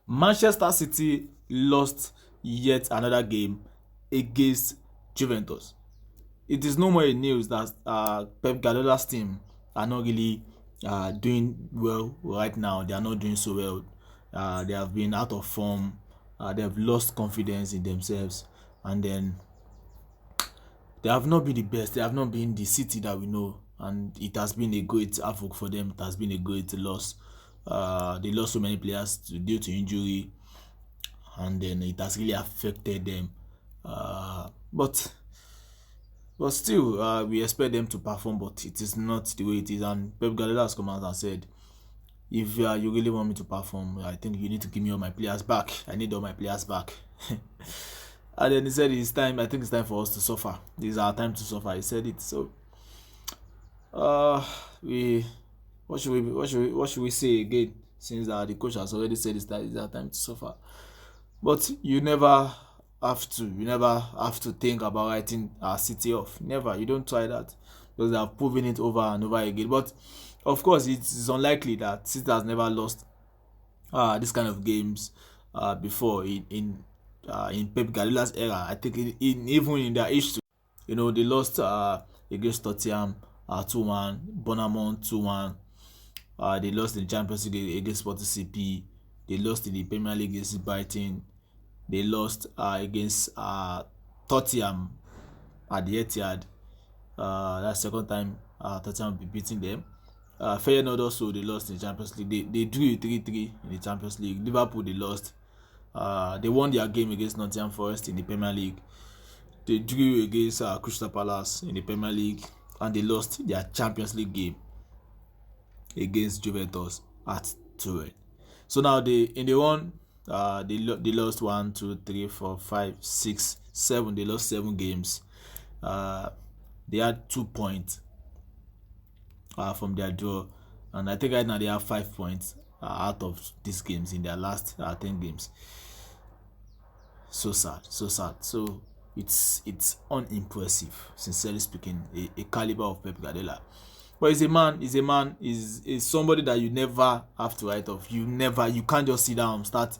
Manchester City lost yet another game against Juventus. It is no more a news that Pep Guardiola's team are not really doing well right now. They are not doing so well. They have been out of form. They have lost confidence in themselves, and then they have not been the best. They have not been the City that we know, and it has been a great havoc for them. It has been a great loss. They lost so many players due to injury, and then it has really affected them. But still, we expect them to perform, but it is not the way it is. And Pep Guardiola has come out and said, if you really want me to perform, I think you need to give me all my players back. I need all my players back. And then he said it's time. I think it's time for us to suffer. This is our time to suffer. He said it. So, we what should we say again? Since the coach has already said it's our time to suffer. But you never have to think about writing our City off. Never. You don't try that, because they have proven it over and over again. But of course, it's unlikely that City has never lost this kind of games before in Pep Guardiola's era. I think even in their age, they lost against Tottenham 2-1, Bournemouth 2-1. They lost in the Champions League against Sporting CP. They lost in the Premier League against Brighton. They lost against Tottenham at the Etihad. That's the second time Tottenham will be beating them. Feyenoord also, they lost in the Champions League. They drew 3-3 in the Champions League. Liverpool, they lost. They won their game against Nottingham Forest in the Premier League. They drew against Crystal Palace in the Premier League. And they lost their Champions League game against Juventus at Turin. So now they won. They lost 1, 2, 3, 4, 5, 6, 7. They lost 7 games. They had 2 points from their draw, and I think right now they have 5 points out of these games in their last 10 games. So sad. So it's unimpressive, sincerely speaking, a caliber of Pep Guardiola. But he's a man, is somebody that you never have to write off. You can't just sit down and start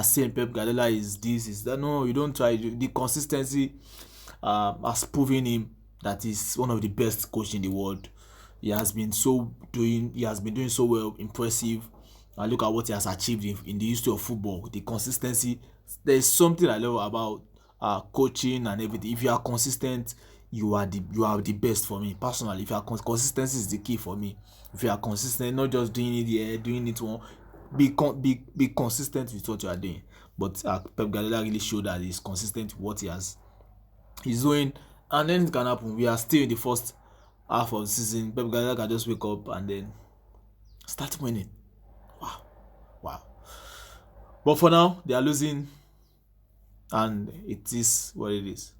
saying Pep Guardiola is this, is that. No, you don't try. The consistency has proven him that he's one of the best coaches in the world. He has been doing so well, impressive. And look at what he has achieved in the history of football. The consistency. There's something I love about coaching and everything. If you are consistent, you are the best for me personally. If you are consistency is the key for me. If you are consistent, not just doing it here, doing it one, be consistent with what you are doing. But Pep Guardiola really showed that he's consistent with what he's doing, and then it can happen. We are still in the first half of the season. Pep Guardiola can just wake up and then start winning. Wow. But for now, they are losing, and it is what it is.